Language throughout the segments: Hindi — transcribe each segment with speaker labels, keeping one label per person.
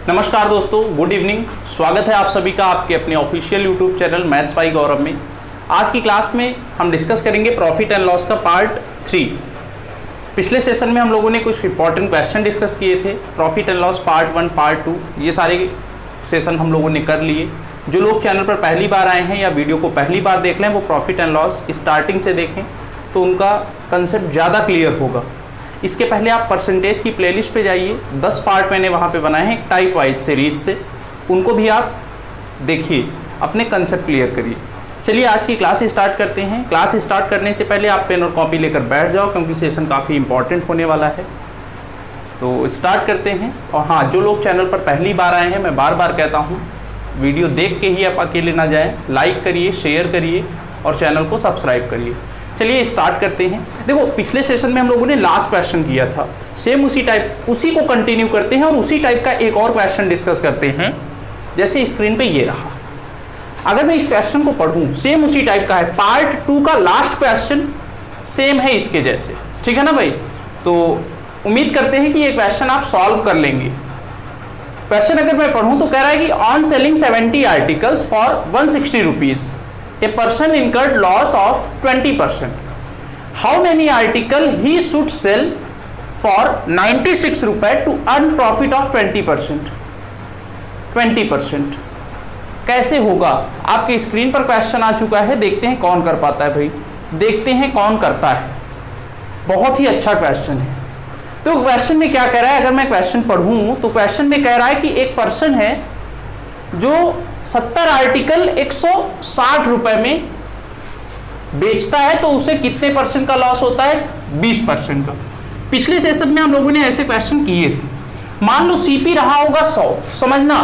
Speaker 1: नमस्कार दोस्तों, गुड इवनिंग। स्वागत है आप सभी का आपके अपने official YouTube channel maths by Gaurav में। आज की क्लास में हम डिस्कस करेंगे प्रॉफिट एंड लॉस का पार्ट 3। पिछले सेशन में हम लोगों ने कुछ इंपॉर्टेंट क्वेश्चन डिस्कस किए थे, profit and loss part 1 part 2, ये सारे सेशन हम लोगों ने कर लिए। जो लोग चैनल पर पहली बार आए हैं या वीडियो को पहली बार देख लें, वो प्रॉफिट एंड लॉस स्टार्टिंग से देखें तो उनका कंसेप्ट ज़्यादा क्लियर होगा। इसके पहले आप परसेंटेज की प्लेलिस्ट पे जाइए, 10 पार्ट मैंने वहाँ पे बनाए हैं टाइप वाइज सीरीज से, उनको भी आप देखिए, अपने कंसेप्ट क्लियर करिए। चलिए आज की क्लास स्टार्ट करते हैं। क्लास स्टार्ट करने से पहले आप पेन और कॉपी लेकर बैठ जाओ, क्योंकि सेशन काफ़ी इंपॉर्टेंट होने वाला है। तो स्टार्ट करते हैं। और हाँ, जो लोग चैनल पर पहली बार आए हैं, मैं बार बार कहता हूँ, वीडियो देख के ही आप अकेले ना जाएँ, लाइक करिए, शेयर करिए और चैनल को सब्सक्राइब करिए। चलिए स्टार्ट करते हैं। देखो, पिछले सेशन में हम लोगों ने लास्ट क्वेश्चन किया था, सेम उसी टाइप, उसी को कंटिन्यू करते हैं और उसी टाइप का एक और क्वेश्चन डिस्कस करते हैं। जैसे स्क्रीन पे ये रहा, अगर मैं इस क्वेश्चन को पढ़ूं, सेम उसी टाइप का है। पार्ट 2 का लास्ट क्वेश्चन सेम है इसके जैसे, ठीक है ना भाई। तो उम्मीद करते हैं कि ये क्वेश्चन आप सॉल्व कर लेंगे। क्वेश्चन अगर मैं पढ़ूं तो कह रहा है कि on selling 70 articles for 160 rupees a person incurred loss of 20%. How many article he should sell for 96 रुपए to earn profit of 20%? 20% कैसे होगा? आपके स्क्रीन पर क्वेश्चन आ चुका है, देखते हैं कौन कर पाता है भाई, देखते हैं कौन करता है। बहुत ही अच्छा क्वेश्चन है। तो क्वेश्चन में क्या कह रहा है, अगर मैं क्वेश्चन पढ़ूं तो क्वेश्चन में कह रहा है कि एक पर्सन है जो 70 आर्टिकल 160 रुपए में बेचता है, तो उसे कितने परसेंट का लॉस होता है? 20% का। पिछले सेशन में हम लोगों ने ऐसे क्वेश्चन किए थे। मान लो सीपी रहा होगा 100, समझना,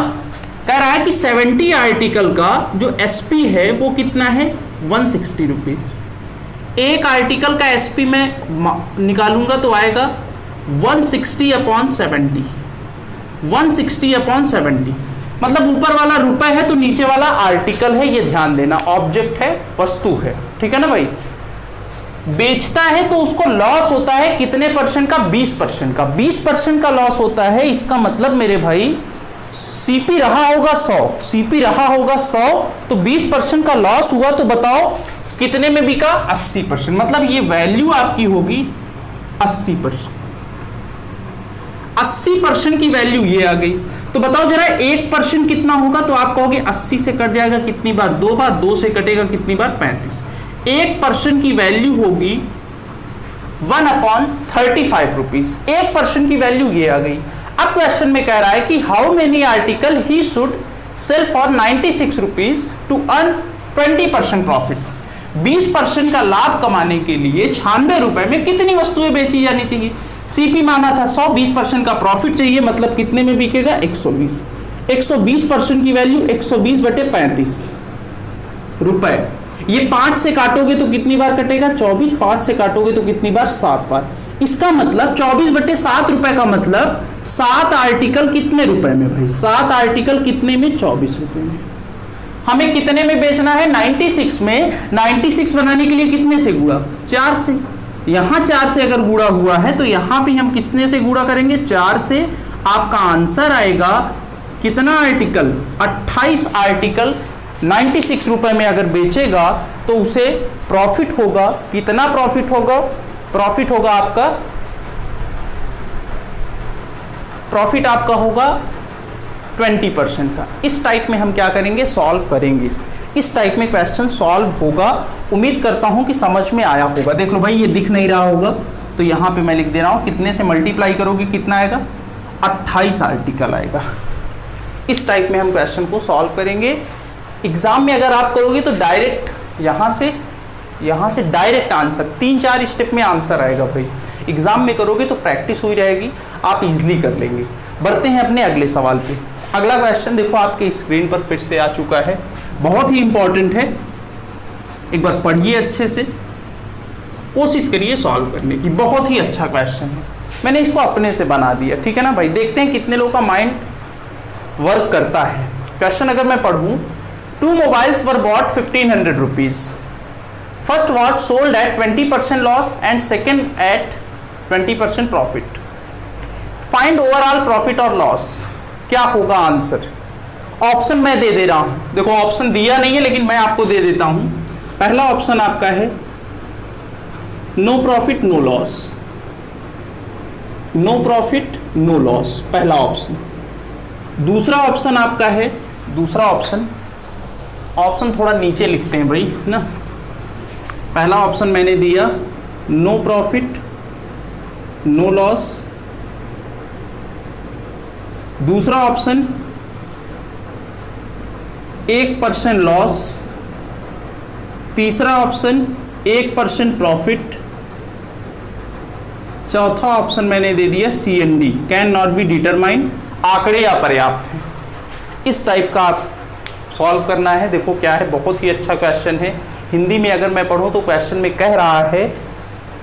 Speaker 1: कह रहा है कि 70 आर्टिकल का जो एसपी है वो कितना है? 160 रुपीज। एक आर्टिकल का एसपी मैं निकालूंगा तो आएगा 160/70, 160/70। मतलब ऊपर वाला रुपए है तो नीचे वाला आर्टिकल है, ये ध्यान देना, ऑब्जेक्ट है, वस्तु है, ठीक है ना भाई। बेचता है तो उसको लॉस होता है कितने परसेंट का? 20% का। 20% का लॉस होता है, इसका मतलब मेरे भाई सीपी रहा होगा 100, सीपी रहा होगा 100, तो 20% का लॉस हुआ, तो बताओ कितने में बिका? 80%। मतलब ये वैल्यू आपकी होगी 80%। 80% की वैल्यू ये आ गई। तो बताओ जरा 1% कितना होगा? तो आप कहोगे 80 से कट जाएगा कितनी बार? 2 बार। 2 से कटेगा कितनी बार? 35। 1% की वैल्यू होगी 1/35 रुपीज। 1% की वैल्यू ये आ गई। अब क्वेश्चन में कह रहा है कि how many article he should sell for 96 rupees to earn 20% profit. 20% का लाभ कमाने के लिए 96 रुपए में कितनी वस्तुएं बेची जानी चाहिए? सीपी माना था 100, 20% का प्रॉफिट चाहिए, मतलब कितने में बिकेगा? 120। 120% की वैल्यू 120/35 रुपए। ये 5 से काटोगे तो कितनी बार कटेगा? 24। 5 से काटोगे तो कितनी बार? 7 बार। इसका मतलब 24/7 रुपए का मतलब 7 आर्टिकल कितने रुपए में भाई? 7 आर्टिकल कितने में? 24 रुपए में। हमें कितने में बेचना है? 96 में। 96 बनाने के लिए कितने से गुणा? 4 से। यहां 4 से अगर गुणा हुआ है तो यहां भी हम कितने से गुणा करेंगे? 4 से। आपका आंसर आएगा कितना आर्टिकल? 28 आर्टिकल 96 रुपए में अगर बेचेगा तो उसे प्रॉफिट होगा। कितना प्रॉफिट होगा? प्रॉफिट होगा आपका, प्रॉफिट आपका होगा 20% का। इस टाइप में हम क्या करेंगे? सॉल्व करेंगे। इस टाइप में क्वेश्चन सॉल्व होगा। उम्मीद करता हूं कि समझ में आया होगा। देख लो भाई, ये दिख नहीं रहा होगा तो यहां पे मैं लिख दे रहा हूं, कितने से मल्टीप्लाई करोगे कितना आएगा? 28 आर्टिकल आएगा। इस टाइप में हम क्वेश्चन को सॉल्व करेंगे। एग्जाम में अगर आप करोगे तो डायरेक्ट यहां से डायरेक्ट आंसर, 3-4 स्टेप में आंसर आएगा भाई। एग्जाम में करोगे तो प्रैक्टिस हुई रहेगी, आप इजिली कर लेंगे। बढ़ते हैं अपने अगले सवाल पे। अगला क्वेश्चन देखो आपके स्क्रीन पर फिर से आ चुका है, बहुत ही इंपॉर्टेंट है। एक बार पढ़िए अच्छे से, कोशिश करिए सॉल्व करने की। बहुत ही अच्छा क्वेश्चन है, मैंने इसको अपने से बना दिया, ठीक है ना भाई। देखते हैं कितने लोगों का माइंड वर्क करता है। क्वेश्चन अगर मैं पढ़ूं, 2 mobiles were bought 1500 rupees. First was sold at 20% loss and second at 20% profit. Find overall profit or loss. क्या होगा आंसर? ऑप्शन मैं दे रहा हूं, देखो ऑप्शन दिया नहीं है लेकिन मैं आपको दे देता हूं। पहला ऑप्शन आपका है no profit no loss, no profit no loss, पहला ऑप्शन। दूसरा ऑप्शन आपका है, दूसरा ऑप्शन थोड़ा नीचे लिखते हैं भाई ना। पहला ऑप्शन मैंने दिया नो प्रॉफिट नो लॉस, दूसरा ऑप्शन 1% लॉस, तीसरा ऑप्शन 1% प्रॉफिट, चौथा ऑप्शन मैंने दे दिया CND, can not be determine, आंकड़े अपर्याप्त हैं। इस टाइप का आप सॉल्व करना है। देखो क्या है, बहुत ही अच्छा क्वेश्चन है। हिंदी में अगर मैं पढ़ूं तो क्वेश्चन में कह रहा है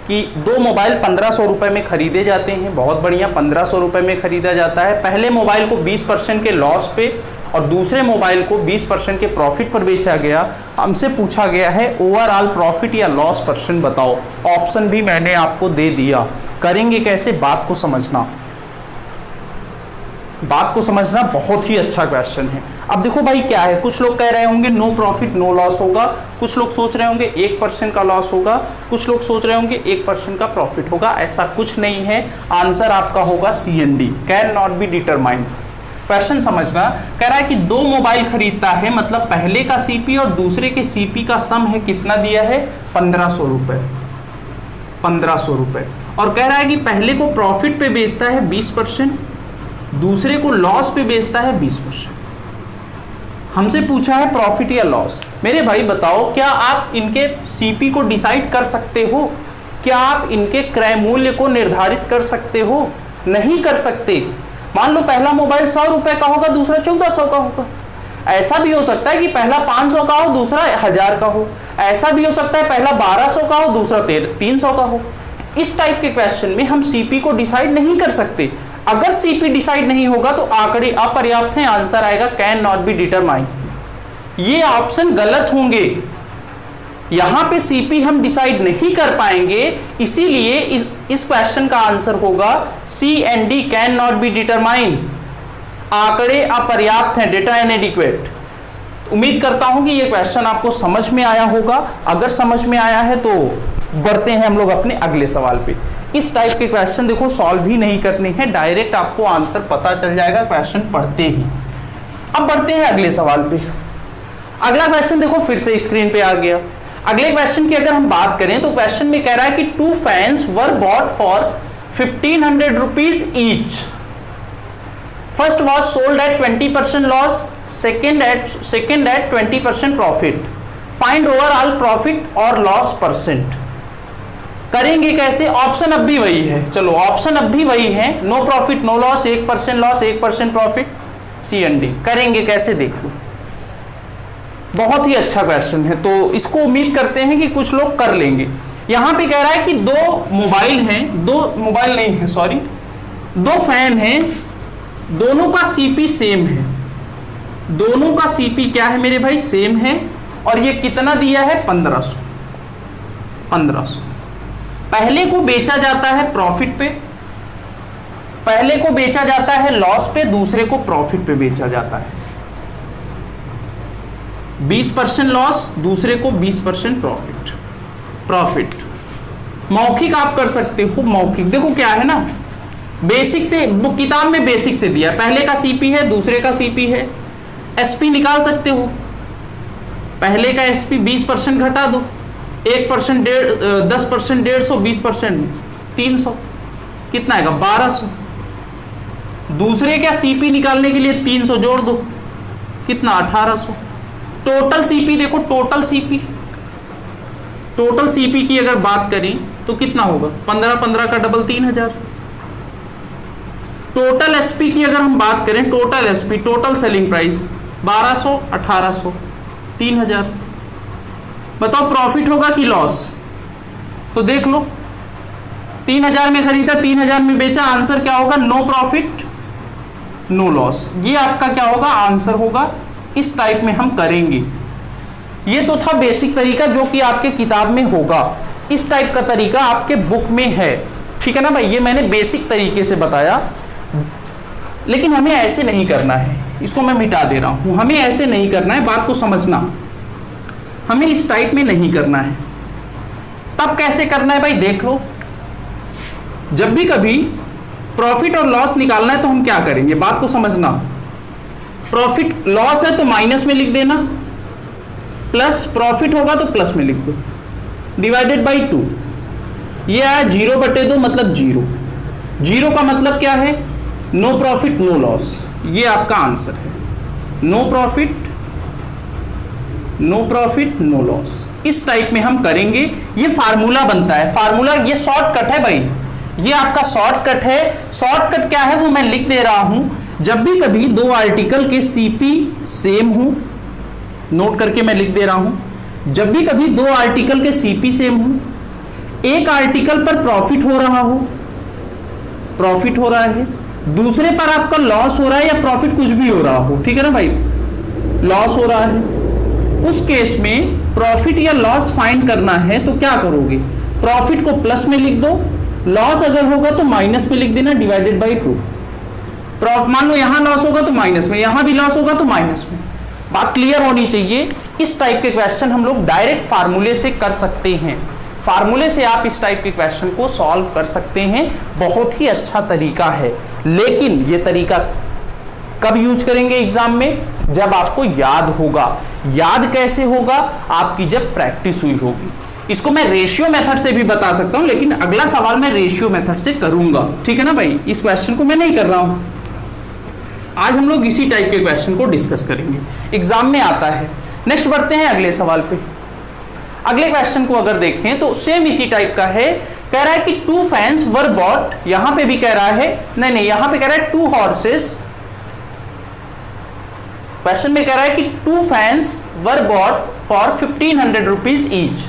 Speaker 1: कि 2 मोबाइल 1500 रुपए में खरीदे जाते हैं, बहुत बढ़िया, 1500 रुपए में खरीदा जाता है। पहले मोबाइल को 20% के लॉस पे और दूसरे मोबाइल को 20% के प्रॉफिट पर बेचा गया। हमसे पूछा गया है ओवरऑल प्रॉफिट या लॉस परसेंट बताओ। ऑप्शन भी मैंने आपको दे दिया। करेंगे कैसे, बात को समझना, बात को समझना, बहुत ही अच्छा क्वेश्चन है। अब देखो भाई क्या है, कुछ लोग कह रहे होंगे नो प्रॉफिट नो लॉस होगा, कुछ लोग सोच रहे होंगे 1% का लॉस होगा, कुछ लोग सोच रहे होंगे 1% का प्रॉफिट होगा। ऐसा कुछ नहीं है, आंसर आपका होगा CND, can not be determine. Question समझना, कह रहा है कि 2 मोबाइल खरीदता है, मतलब पहले का CP और दूसरे के CP का सम है, कितना दिया है 1500 रुपए, 1500 रुपए। और कह रहा है कि पहले को प्रॉफिट पे बेचता है 20%, दूसरे को लॉस पे बेचता है 20%। हमसे पूछा है प्रॉफिट या लॉस। मेरे भाई बताओ, क्या आप इनके CP को डिसाइड कर सकते हो? क्या आप इनके क्रय मूल्य को निर्धारित कर सकते हो? नहीं कर सकते। मान लो पहला मोबाइल 100 रुपए का होगा, दूसरा 1400 का होगा। ऐसा भी हो सकता है कि पहला 500 का हो, दूसरा 1000 का हो। ऐसा भी हो सकता है पहला 1200 का हो, दूसरा 300 का हो। इस टाइप के क्वेश्चन में हम CP को डिसाइड नहीं कर सकते। अगर CP डिसाइड नहीं होगा तो आंकड़े अपर्याप्त हैं, आंसर आएगा कैन नॉट बी डिटरमाइन। ये ऑप्शन गलत होंगे, यहां पे CP हम डिसाइड नहीं कर पाएंगे, इसीलिए इस क्वेश्चन का आंसर होगा CND, can not be determine. आंकड़े अपर्याप्त हैं, डेटा इनएडिक्वेट। उम्मीद करता हूं कि ये क्वेश्चन आपको समझ में आया होगा। अगर समझ में आया है तो बढ़ते हैं हम लोग अपने अगले सवाल पे। इस टाइप के क्वेश्चन देखो सॉल्व ही नहीं करने हैं, डायरेक्ट आपको आंसर पता चल जाएगा क्वेश्चन पढ़ते ही। अब बढ़ते हैं अगले सवाल पे। अगला क्वेश्चन देखो फिर से स्क्रीन पे आ गया। अगले क्वेश्चन की अगर हम बात करें तो क्वेश्चन में कह रहा है कि 2 fans were bought for 1500 rupees each. First was sold at 20% loss, second at 20% profit. Find overall profit और लॉस परसेंट। करेंगे कैसे? ऑप्शन अब भी वही है, चलो ऑप्शन अब भी वही है, no profit no loss, 1% loss 1% profit, CND। करेंगे कैसे देख लो, बहुत ही अच्छा क्वेश्चन है, तो इसको उम्मीद करते हैं कि कुछ लोग कर लेंगे। यहां पे कह रहा है कि 2 मोबाइल हैं, 2 मोबाइल नहीं है सॉरी, 2 फैन हैं, दोनों का CP सेम है, दोनों का CP क्या है मेरे भाई, सेम है। और ये कितना दिया है 1500। पहले को बेचा जाता है प्रॉफिट पे, पहले को बेचा जाता है लॉस पे, दूसरे को प्रॉफिट पे बेचा जाता है। 20% लॉस, दूसरे को 20% प्रॉफिट। मौखिक आप कर सकते हो, मौखिक देखो क्या है ना, बेसिक से किताब में बेसिक से दिया, पहले का CP है दूसरे का CP है, SP निकाल सकते हो। पहले का SP 20% घटा दो, 1% 10% 150, 20% 300, कितना आएगा 1200। दूसरे का CP निकालने के लिए 300 जोड़ दो, कितना 1800। टोटल CP देखो, टोटल CP की अगर बात करें तो कितना होगा, 15 का डबल 3000। टोटल SP की अगर हम बात करें, total SP total selling price 1200 1800 3000। बताओ प्रॉफिट होगा कि लॉस? तो देख लो, 3000 में खरीदा 3000 में बेचा, आंसर क्या होगा, नो प्रॉफिट नो लॉस। ये आपका क्या होगा, आंसर होगा। इस टाइप में हम करेंगे। ये तो था बेसिक तरीका जो कि आपके किताब में होगा, इस टाइप का तरीका आपके बुक में है, ठीक है ना भाई। ये मैंने बेसिक तरीके से बताया। लेकिन हमें ऐसे नहीं करना है, इसको मैं मिटा दे रहा हूं। हमें ऐसे नहीं करना है, बात को समझना, हमें इस टाइप में नहीं करना है। तब कैसे करना है भाई, देख लो। जब भी कभी प्रॉफिट और लॉस निकालना है तो हम क्या करेंगे, बात को समझना। प्रॉफिट लॉस है तो माइनस में लिख देना, प्लस प्रॉफिट होगा तो प्लस में लिख दो, डिवाइडेड बाई 2। ये आया 0/2 मतलब 0। 0 का मतलब क्या है, नो प्रॉफिट नो लॉस। ये आपका आंसर है, नो प्रॉफिट नो लॉस। इस टाइप में हम करेंगे, ये फार्मूला बनता है। फार्मूला ये शॉर्टकट है भाई, ये आपका शॉर्टकट है। शॉर्टकट क्या है वो मैं लिख दे रहा हूं। जब भी कभी दो आर्टिकल के सीपी सेम हो, नोट करके मैं लिख दे रहा हूं, जब भी कभी दो आर्टिकल के सीपी सेम हो, एक आर्टिकल पर प्रॉफिट हो रहा हो, प्रॉफिट हो रहा है, दूसरे पर आपका लॉस हो रहा है या प्रॉफिट कुछ भी हो रहा हो, ठीक है ना भाई, लॉस हो रहा है, उस केस में प्रॉफिट या लॉस फाइंड करना है तो क्या करोगे, प्रॉफिट को प्लस में लिख दो, लॉस अगर होगा तो माइनस में लिख देना, डिवाइडेड बाई 2। मान लो यहां लॉस होगा तो माइनस में, यहां भी लॉस होगा तो माइनस में। बात क्लियर होनी चाहिए। इस टाइप के क्वेश्चन हम लोग डायरेक्ट फार्मूले से कर सकते हैं। फार्मूले से आप इस टाइप के क्वेश्चन को सॉल्व कर सकते हैं, बहुत ही अच्छा तरीका है। लेकिन ये तरीका कब यूज करेंगे एग्जाम में, जब आपको याद होगा। याद कैसे होगा, आपकी जब प्रैक्टिस हुई होगी। इसको मैं रेशियो मेथड से भी बता सकता हूं, लेकिन अगला सवाल मैं रेशियो मेथड से करूंगा, ठीक है ना भाई। इस क्वेश्चन को मैं नहीं कर रहा हूं, आज हम लोग इसी टाइप के क्वेश्चन को डिस्कस करेंगे, एग्जाम में आता है। नेक्स्ट बढ़ते हैं अगले सवाल पे। अगले क्वेश्चन को अगर देखें तो सेम इसी टाइप का है। कह रहा है कि 2 फैंस वर बॉट, यहां पे भी कह रहा है, नहीं यहां पे कह रहा है 2 हॉर्सेस। क्वेश्चन में कह रहा है कि 2 fans were bought for 1500 rupees each.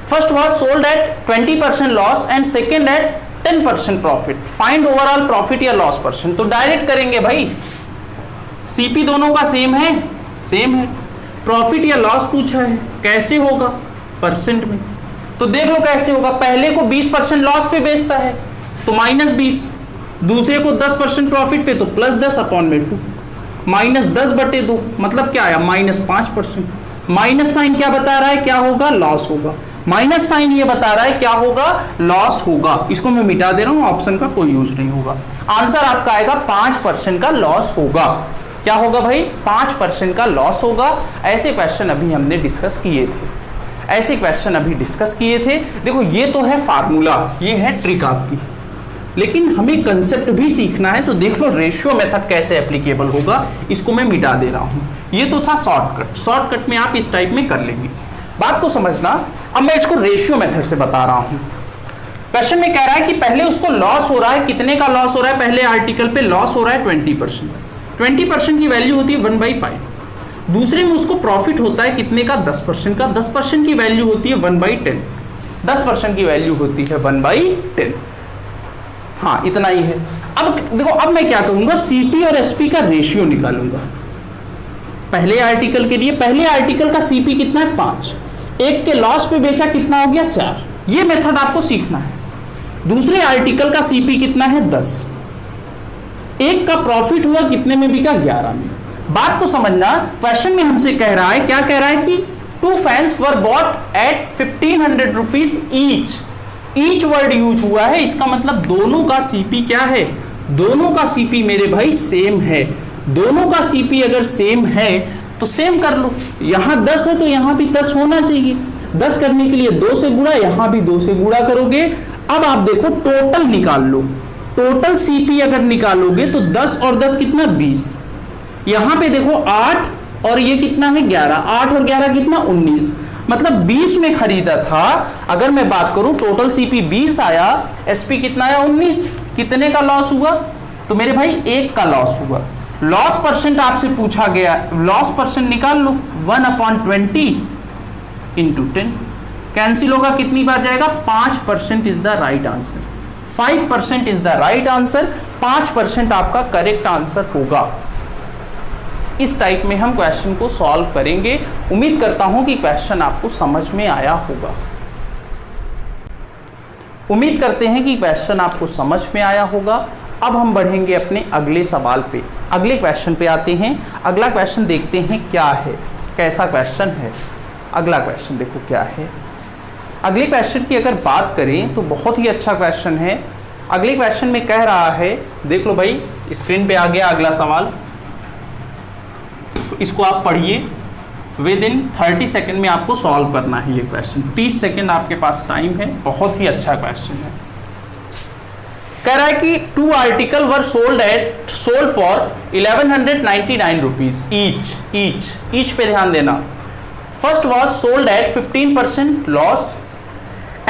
Speaker 1: First was sold at 20% loss and second at 10% profit. Find overall profit या लॉस परसेंट। तो डायरेक्ट करेंगे भाई, सीपी दोनों का सेम है, सेम है। प्रॉफिट या लॉस पूछा है, कैसे होगा, परसेंट में। तो देख लो कैसे होगा, पहले को 20% लॉस पे बेचता है तो -20, दूसरे को 10% प्रॉफिट पे तो +10/2, -10/2 मतलब क्या आया, -5%। माइनस साइन क्या बता रहा है, क्या होगा, लॉस होगा। माइनस साइन ये बता रहा है क्या होगा, लॉस होगा। इसको मैं मिटा दे रहा हूं, ऑप्शन का कोई यूज नहीं होगा। आंसर आपका आएगा 5% का लॉस होगा। क्या होगा भाई, 5% का लॉस होगा। ऐसे क्वेश्चन अभी हमने डिस्कस किए थे, ऐसे क्वेश्चन अभी डिस्कस किए थे। देखो ये तो है फार्मूला, ये है ट्रिक आपकी, लेकिन हमें कंसेप्ट भी सीखना है। तो देख लो रेशियो मेथड कैसे एप्लीकेबल होगा, इसको मैं मिटा दे रहा हूं। ये तो था शॉर्टकट, शॉर्टकट में आप इस टाइप में कर लेंगे। बात को समझना, अब मैं इसको रेशियो मेथड से बता रहा हूं। क्वेश्चन में कह रहा है कि पहले उसको लॉस हो रहा है, कितने का लॉस हो रहा है, पहले आर्टिकल पे लॉस हो रहा है 20%। 20% की वैल्यू होती है 1/5। दूसरे में उसको प्रॉफिट होता है कितने का, 10% का। 10% की वैल्यू होती है 1/10। 10% की वैल्यू होती है 1/10। हाँ इतना ही है। अब देखो, अब मैं क्या करूंगा, सीपी और एसपी का रेशियो निकालूंगा। पहले आर्टिकल के लिए, पहले आर्टिकल का सीपी कितना है, 5। एक के लॉस पे बेचा कितना हो गया, 4। ये मेथड आपको सीखना है। दूसरे आर्टिकल का सीपी कितना है, 10। एक का प्रॉफिट हुआ कितने में बिका, 11 में। बात को समझना, क्वेश्चन में हमसे कह रहा है, क्या कह रहा है कि 2 fans were bought at 1500 rupees each. Each word use हुआ है, इसका मतलब दोनों का सीपी क्या है, दोनों का सीपी मेरे भाई सेम है। दोनों का सीपी अगर सेम है तो सेम कर लो। यहां 10 है तो यहां भी 10 होना चाहिए। 10 करने के लिए 2 से गुणा, यहां भी 2 से गुणा करोगे। अब आप देखो टोटल निकाल लो, टोटल सीपी अगर निकालोगे तो 10 और 10 कितना, 20। यहां पे देखो 8 और ये कितना है, 11। 8 और 11 कितना, 19। मतलब 20 में खरीदा था। अगर मैं बात करूं टोटल सीपी 20 आया, एसपी कितना आया, 19। कितने का लॉस हुआ, तो मेरे भाई 1 का लॉस हुआ। लॉस परसेंट आपसे पूछा गया, लॉस परसेंट निकाल लो, 1/20 इंटू 10। कैंसिल होगा, कितनी बार जाएगा, 5% is the right answer. 5% is the right answer. 5% आपका करेक्ट आंसर होगा। इस टाइप में हम क्वेश्चन को सॉल्व करेंगे। उम्मीद करता हूं कि क्वेश्चन आपको समझ में आया होगा। उम्मीद करते हैं कि क्वेश्चन आपको समझ में आया होगा। अब हम बढ़ेंगे अपने अगले सवाल पे, अगले क्वेश्चन पे आते हैं। अगला क्वेश्चन देखते हैं क्या है, कैसा क्वेश्चन है। अगला क्वेश्चन देखो क्या है। अगले क्वेश्चन की अगर बात करें तो बहुत ही अच्छा क्वेश्चन है। अगले क्वेश्चन में कह रहा है, देख लो भाई स्क्रीन पे आ गया अगला सवाल, तो इसको आप पढ़िए। विद इन 30 सेकेंड में आपको सॉल्व करना है ये क्वेश्चन। 30 सेकेंड आपके पास टाइम है। बहुत ही अच्छा क्वेश्चन है। कह रहा है कि 2 article were sold for 1199 rupees each पे ध्यान देना। First was sold at 15% loss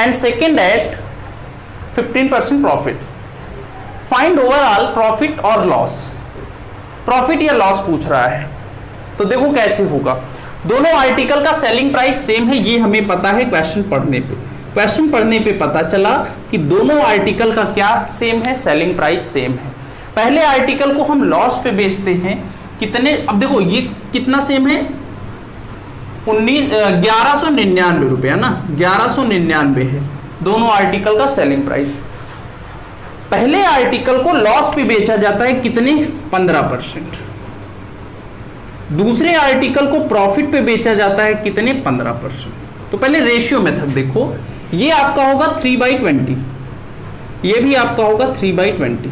Speaker 1: and second at 15% profit. Find overall profit और लॉस। प्रॉफिट या लॉस पूछ रहा है, तो देखो कैसे होगा। दोनों आर्टिकल का सेलिंग प्राइस सेम है, ये हमें पता है क्वेश्चन पढ़ने पे। क्वेश्चन पढ़ने पे पता चला कि दोनों आर्टिकल का क्या सेम है, सेलिंग प्राइस सेम है। पहले आर्टिकल को हम लॉस पे बेचते हैं कितने, अब देखो ये कितना सेम है, 1199 रुपये है ना, 1199 है दोनों आर्टिकल का सेलिंग प्राइस। पहले आर्टिकल को लॉस पे बेचा जाता है कितने, 15%। दूसरे आर्टिकल को प्रॉफिट पे बेचा जाता है कितने, 15%। तो पहले रेशियो मेथड देखो, ये आपका होगा 3/20, ये भी आपका होगा 3/20।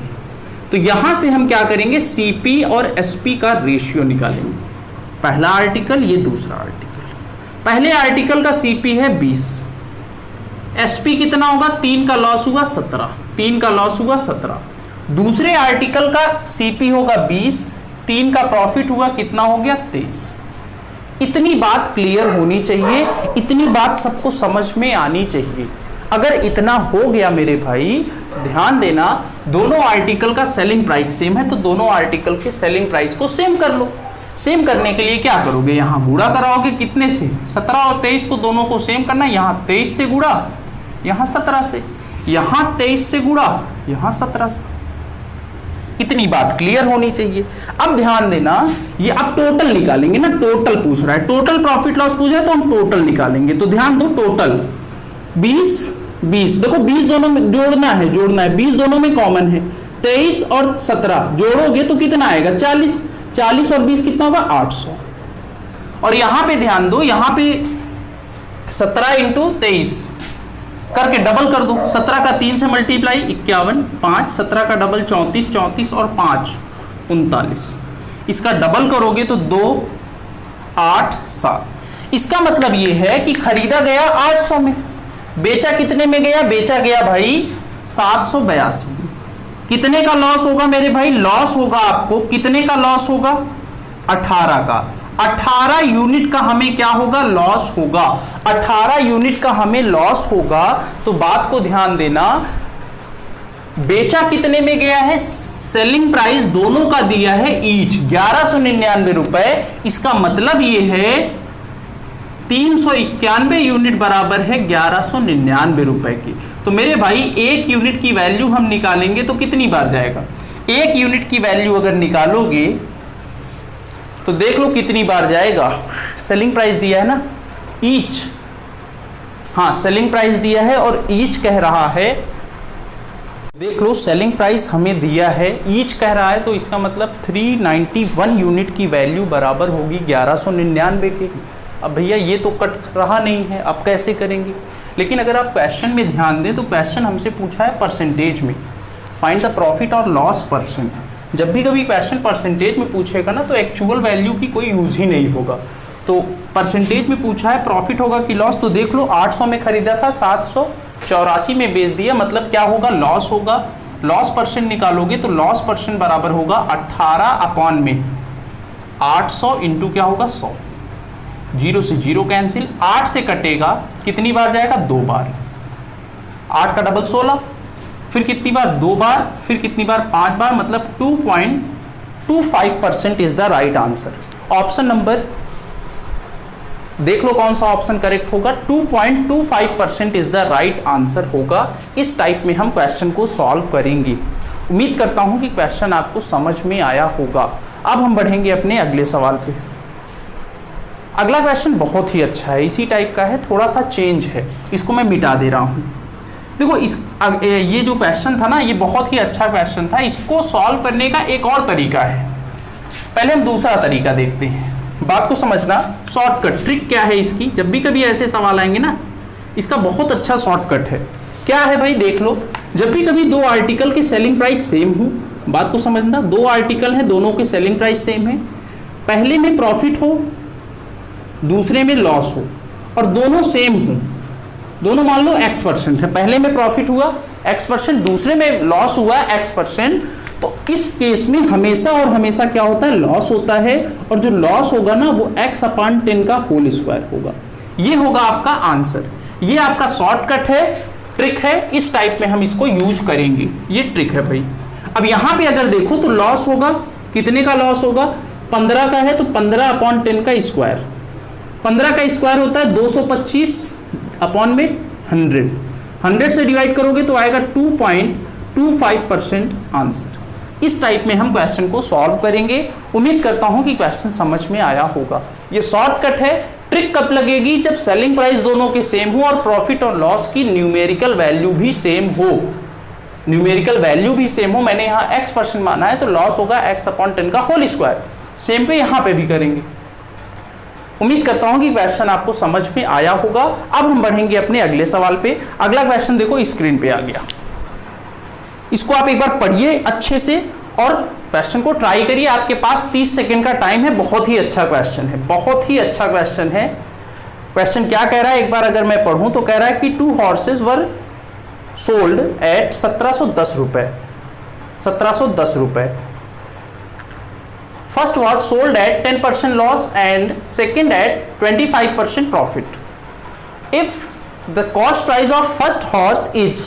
Speaker 1: तो यहां से हम क्या करेंगे, सीपी और एसपी का रेशियो निकालेंगे। पहला आर्टिकल, ये दूसरा आर्टिकल। पहले आर्टिकल का सीपी है 20, एसपी कितना होगा, 3 का लॉस हुआ 17, 3 का लॉस हुआ 17। दूसरे आर्टिकल का सीपी होगा 20, 3 का प्रॉफिट हुआ कितना हो गया, 23। इतनी बात क्लियर होनी चाहिए, इतनी बात सबको समझ में आनी चाहिए। अगर इतना हो गया मेरे भाई तो ध्यान देना, दोनों आर्टिकल का सेलिंग प्राइस सेम है, तो दोनों आर्टिकल के सेलिंग प्राइस को सेम कर लो। सेम करने के लिए क्या करोगे, यहाँ गुणा कराओगे कितने से, 17 और 23 को दोनों को सेम करना। यहाँ 23 से गुणा, यहाँ 17 से, यहाँ 23 से गुणा, यहाँ 17 से। इतनी बात क्लियर होनी चाहिए। अब ध्यान देना, ये अब टोटल निकालेंगे ना, टोटल पूछ रहा है, टोटल प्रॉफिट लॉस पूछ रहा है तो हम टोटल निकालेंगे। तो ध्यान दो, टोटल 20 देखो 20 दोनों में जोड़ना है 20 दोनों में कॉमन है। 23 और 17 जोड़ोगे तो कितना आएगा, 40 और 20 कितना होगा, 800। और यहां पे ध्यान दो, यहां पे 17 × 23 करके डबल कर दो। 17 का 3 से मल्टीप्लाई 51, 5, 17 का डबल 34, 34 और 5 39। इसका डबल करोगे तो 2, 8, 7। इसका मतलब ये है कि खरीदा गया 800 में, बेचा कितने में गया, बेचा गया भाई 782। कितने का लॉस होगा मेरे भाई, लॉस होगा आपको कितने का लॉस होगा, 18 का। 18 यूनिट का हमें क्या होगा, लॉस होगा। 18 यूनिट का हमें लॉस होगा। तो बात को ध्यान देना, बेचा कितने में गया है, सेलिंग प्राइस दोनों का दिया है ईच 1199 रुपए। इसका मतलब ये है 391 यूनिट बराबर है 1199 रुपए की। तो मेरे भाई एक यूनिट की वैल्यू हम निकालेंगे तो कितनी बार जाएगा, एक यूनिट की वैल्यू अगर निकालोगे तो देख लो कितनी बार जाएगा। सेलिंग प्राइस दिया है ना, ईच, हाँ सेलिंग प्राइस दिया है और ईच कह रहा है। देख लो सेलिंग प्राइस हमें दिया है, ईच कह रहा है, तो इसका मतलब 391 यूनिट की वैल्यू बराबर होगी 1199 की। अब भैया ये तो कट रहा नहीं है, अब कैसे करेंगे। लेकिन अगर आप क्वेश्चन में ध्यान दें तो क्वेश्चन हमसे पूछा है परसेंटेज में, फाइंड द प्रॉफिट और लॉस परसेंट। जब भी कभी क्वेश्चन परसेंटेज में पूछेगा ना तो एक्चुअल वैल्यू की कोई यूज ही नहीं होगा। तो परसेंटेज में पूछा है प्रॉफिट होगा कि लॉस, तो देख लो 800 में खरीदा था, 784 में बेच दिया, मतलब क्या होगा, लॉस होगा। लॉस परसेंट निकालोगे तो लॉस परसेंट बराबर होगा 18/में 800 इंटू क्या होगा 100। 0 से 0 कैंसिल, 8 से कटेगा कितनी बार जाएगा, 2 बार। 8 का डबल 16, फिर कितनी बार, 2 बार, फिर कितनी बार, 5 बार, मतलब 2.25% is the right answer. Option number देख लो कौन सा ऑप्शन करेक्ट होगा, 2.25% इज द राइट आंसर होगा। इस टाइप में हम क्वेश्चन को सॉल्व करेंगे। उम्मीद करता हूं कि क्वेश्चन आपको समझ में आया होगा। अब हम बढ़ेंगे अपने अगले सवाल पे। अगला क्वेश्चन बहुत ही अच्छा है, इसी टाइप का है, थोड़ा सा चेंज है, इसको मैं मिटा दे रहा हूं। देखो ये जो क्वेश्चन था ना, ये बहुत ही अच्छा क्वेश्चन था। इसको सॉल्व करने का एक और तरीका है। पहले हम दूसरा तरीका देखते हैं, बात को समझना। शॉर्टकट ट्रिक क्या है इसकी, जब भी कभी ऐसे सवाल आएंगे ना, इसका बहुत अच्छा शॉर्टकट है। क्या है भाई, देख लो। जब भी कभी दो आर्टिकल के सेलिंग प्राइस सेम हो, बात को समझना, दो आर्टिकल हैं, दोनों के सेलिंग प्राइस सेम है, पहले में प्रॉफिट हो दूसरे में लॉस हो और दोनों सेम हो, दोनों मान लो x% है, पहले में प्रॉफिट हुआ x%, दूसरे में लॉस हुआ x%, तो इस केस में हमेशा और हमेशा क्या होता है, लॉस होता है, और जो लॉस होगा ना वो x/10 का होल स्क्वायर होगा। ये होगा आपका आंसर। ये आपका शॉर्टकट है, ट्रिक है, इस टाइप में हम इसको यूज करेंगे। ये ट्रिक है भाई। अब यहां पे अगर देखो तो लॉस होगा, कितने का लॉस होगा, 15 का है तो 15/10 का स्क्वायर, 15 का स्क्वायर होता है 225 अपॉन में 100, 100 से डिवाइड करोगे तो आएगा 2.25% आंसर। इस टाइप में हम क्वेश्चन को सॉल्व करेंगे। उम्मीद करता हूं कि क्वेश्चन समझ में आया होगा। ये शॉर्टकट है। ट्रिक कब लगेगी, जब सेलिंग प्राइस दोनों के सेम हो और प्रॉफिट और लॉस की न्यूमेरिकल वैल्यू भी सेम हो, न्यूमेरिकल वैल्यू भी सेम हो। मैंने यहाँ x% माना है तो लॉस होगा x/10 का होल स्क्वायर। सेम पे यहाँ पे भी करेंगे। उम्मीद करता हूं कि क्वेश्चन आपको समझ में आया होगा। अब हम बढ़ेंगे अपने अगले सवाल पे। अगला क्वेश्चन देखो स्क्रीन पे आ गया, इसको आप एक बार पढ़िए अच्छे से और क्वेश्चन को ट्राई करिए। आपके पास 30 सेकंड का टाइम है। बहुत ही अच्छा क्वेश्चन है, बहुत ही अच्छा क्वेश्चन है। क्वेश्चन क्या कह रहा है, एक बार अगर मैं पढ़ूं तो कह रहा है कि 2 हॉर्सेस वर सोल्ड एट 1710 रुपए, 1710 रुपए। First was sold at 10% loss and second at 25% profit. If the cost price of first horse is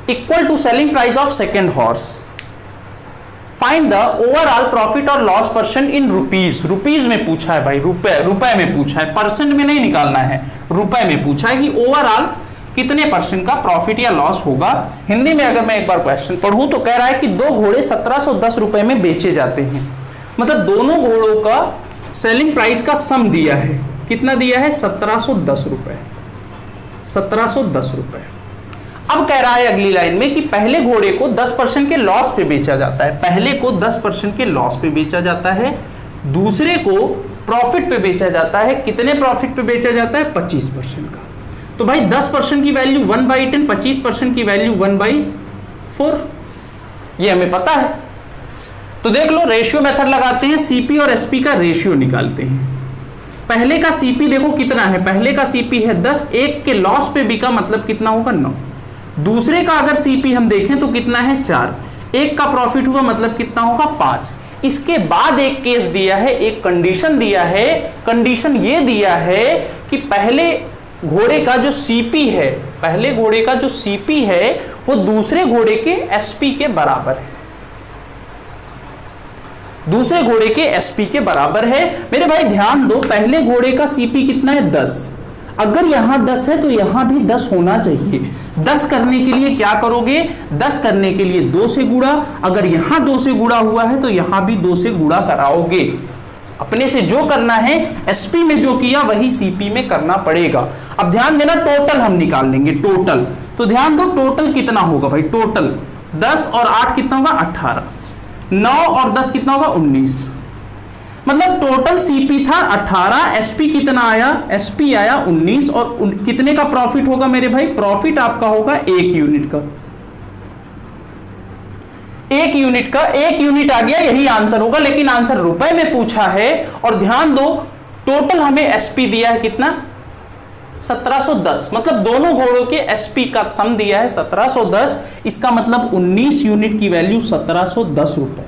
Speaker 1: equal to selling price of second horse, find the overall profit or loss percent in rupees. Rupees में पूछा है भाई, रुपए में पूछा है, परसेंट में नहीं निकालना है, रुपए में पूछा है कि ओवरऑल कितने % का प्रॉफिट या लॉस होगा। हिंदी में अगर मैं एक बार क्वेश्चन पढ़ूं तो कह रहा है कि 2 घोड़े 1710 रुपए में बेचे जाते हैं। मतलब दोनों घोड़ों का सेलिंग प्राइस का सम दिया है, कितना दिया है, 1710 रुपए, 1710 रुपए। अब कह रहा है अगली लाइन में कि पहले घोड़े को 10% के लॉस पे बेचा जाता है, पहले को 10% के लॉस पे बेचा जाता है, दूसरे को प्रॉफिट पे बेचा जाता है। कितने प्रॉफिट पे बेचा जाता है, 25% का। तो भाई 10% की वैल्यू 1/10, 25% की वैल्यू 1/4, ये हमें पता है। तो देख लो, रेशियो मेथड लगाते हैं, सीपी और एसपी का रेशियो निकालते हैं। पहले का सीपी देखो कितना है, पहले का सीपी है 10, एक के लॉस पे बी का मतलब कितना होगा, 9। दूसरे का अगर सीपी हम देखें तो कितना है, 4, एक का प्रॉफिट हुआ मतलब कितना होगा, 5। इसके बाद एक केस दिया है, एक कंडीशन दिया है। कंडीशन ये दिया है कि पहले घोड़े का जो सीपी है, पहले घोड़े का जो सीपी है वो दूसरे घोड़े के एसपी के बराबर है, दूसरे घोड़े के एसपी के बराबर है। मेरे भाई ध्यान दो, पहले घोड़े का सीपी कितना है, 10। अगर यहां 10 है तो यहां भी 10 होना चाहिए। 10 करने के लिए क्या करोगे, 10 करने के लिए 2 से गुणा, अगर यहां 2 से गुणा हुआ है तो यहां भी 2 से गुणा कराओगे। अपने से जो करना है एसपी में जो किया वही सीपी में करना पड़ेगा। अब ध्यान देना, टोटल हम निकाल लेंगे, टोटल। तो ध्यान दो टोटल कितना होगा भाई, टोटल 10 और 8 कितना होगा, 18, 9 और 10 कितना होगा, 19। मतलब टोटल सीपी था 18, एसपी कितना आया, एसपी आया 19, और कितने का प्रॉफिट होगा मेरे भाई, प्रॉफिट आपका होगा 1 यूनिट का, 1 यूनिट का, 1 यूनिट आ गया, यही आंसर होगा। लेकिन आंसर रुपए में पूछा है। और ध्यान दो, टोटल हमें एसपी दिया है कितना, 1710। मतलब दोनों घोड़ों के एसपी का सम दिया है 1710। इसका मतलब 19 यूनिट की वैल्यू 1710 रुपए।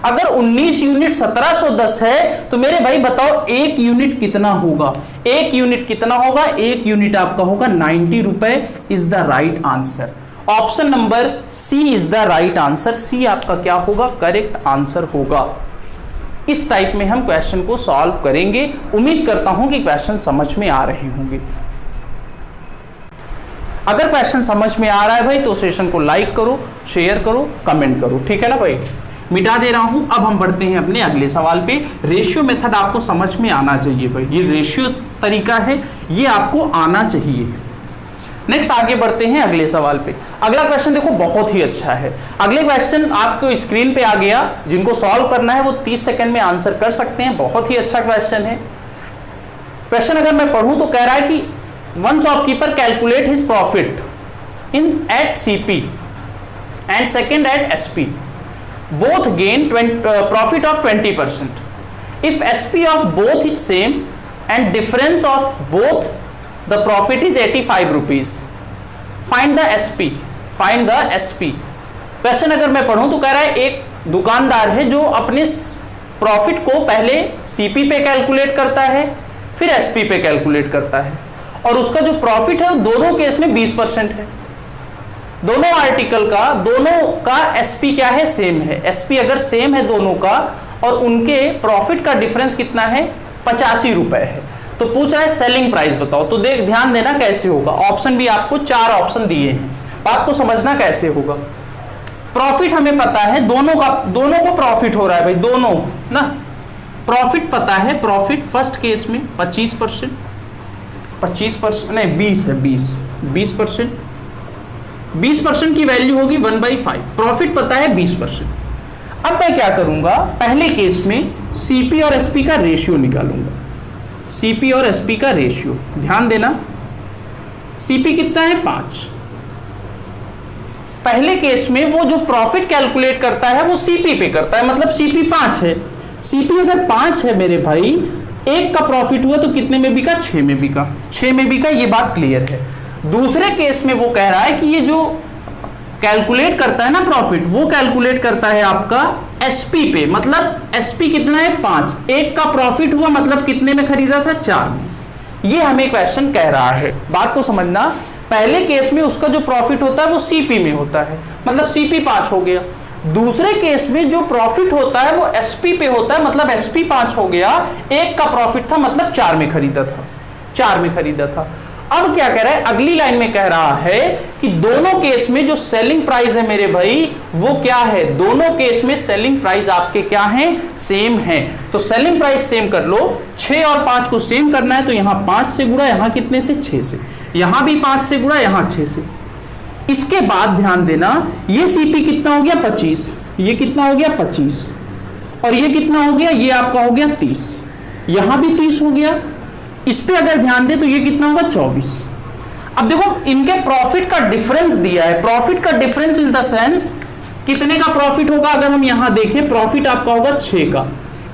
Speaker 1: अगर 19 यूनिट 1710 है तो मेरे भाई बताओ 1 यूनिट कितना होगा, 1 यूनिट कितना होगा, 1 यूनिट आपका होगा 90 रुपए। Is the right answer. Option number C is the right answer. C आपका क्या होगा, करेक्ट आंसर होगा। इस टाइप में हम क्वेश्चन को सॉल्व करेंगे। उम्मीद करता हूं कि क्वेश्चन समझ में आ रहे होंगे। अगर क्वेश्चन समझ में आ रहा है भाई तो सेशन को लाइक करो, शेयर करो, कमेंट करो, ठीक है ना भाई। मिटा दे रहा हूं। अब हम बढ़ते हैं अपने अगले सवाल पे। रेशियो मेथड आपको समझ में आना चाहिए भाई, ये रेशियो तरीका है, ये आपको आना चाहिए। नेक्स्ट आगे बढ़ते हैं अगले सवाल पे। अगला क्वेश्चन देखो बहुत ही अच्छा है। अगले क्वेश्चन आपको स्क्रीन पे आ गया, जिनको सॉल्व करना है वो 30 सेकंड में आंसर कर सकते हैं। बहुत ही अच्छा क्वेश्चन है। क्वेश्चन अगर मैं पढ़ूं तो कह रहा है कि one shopkeeper calculate his profit in at CP and second at SP, both gain profit of 20%. If SP of both is same and difference of both the profit is 85 rupees, find the SP. Find the SP. Question अगर मैं पढ़ूं तो कह रहा है एक दुकानदार है जो अपने प्रॉफिट को पहले सीपी पे कैलकुलेट करता है, फिर एसपी पे कैलकुलेट करता है, और उसका जो प्रॉफिट है दोनों केस में 20% है। दोनों आर्टिकल का, दोनों का एसपी क्या है, सेम है। एसपी अगर सेम है दोनों का और उनके प्रॉफिट का डिफरेंस कितना है, 85 रुपए है, तो पूछ रहा है सेलिंग प्राइस बताओ। तो देख ध्यान देना कैसे होगा। ऑप्शन भी आपको 4 ऑप्शन दिए हैं, बात को समझना कैसे होगा। प्रॉफिट हमें पता है दोनों का, दोनों को प्रॉफिट हो रहा है भाई, दोनों ना प्रॉफिट पता है। प्रॉफिट फर्स्ट केस में 25%, 25% नहीं 20 है, 20%, 20% की वैल्यू होगी 1/5। प्रॉफिट पता है 20%। अब मैं क्या करूंगा, पहले केस में सीपी और एसपी का रेशियो निकालूंगा। सीपी और एसपी का रेशियो ध्यान देना, सीपी कितना है 5। पहले केस में वो जो प्रॉफिट कैलकुलेट करता है वो सीपी पे करता है, मतलब सीपी 5 है। सीपी अगर 5 है मेरे भाई, एक का प्रॉफिट हुआ तो कितने में बिका, 6 में बिका, 6 में बिका, ये बात क्लियर है। दूसरे केस में वो कह रहा है कि ये जो कैलकुलेट करता है ना प्रॉफिट, वो कैलकुलेट करता है आपका एसपी पे, मतलब एसपी कितना है 5, एक का प्रॉफिट हुआ मतलब कितने में खरीदा था, 4 में। ये हमें क्वेश्चन कह रहा है। बात को समझना, पहले केस में उसका जो प्रॉफिट होता है वो सीपी में होता है, मतलब सीपी 5 हो गया। दूसरे केस में जो प्रॉफिट होता है वो एसपी पे होता है, मतलब एसपी 5 हो गया। एक का प्रॉफिट था मतलब 4 में खरीदा था, 4 में खरीदा था। अब क्या कह रहा है, अगली लाइन में कह रहा है कि दोनों केस में जो सेलिंग प्राइस है मेरे भाई वो क्या है, दोनों केस में सेलिंग प्राइस आपके क्या है, सेम है। तो सेलिंग प्राइस सेम कर लो, 6 और 5 को सेम करना है तो यहां 5 से गुणा, यहां कितने से, 6 से, यहां भी 5 से गुणा, यहां 6 से। इसके बाद ध्यान देना, ये सीपी कितना हो गया 25, ये कितना हो गया 25, और ये कितना हो गया, ये आपका हो गया 30, यहां भी 30 हो गया। इस पे अगर ध्यान दे तो ये कितना होगा 24। अब देखो इनके प्रॉफिट का डिफरेंस दिया है, प्रॉफिट का डिफरेंस इन द सेंस कितने का प्रॉफिट होगा। अगर हम यहां देखें प्रॉफिट आपका होगा 6 का,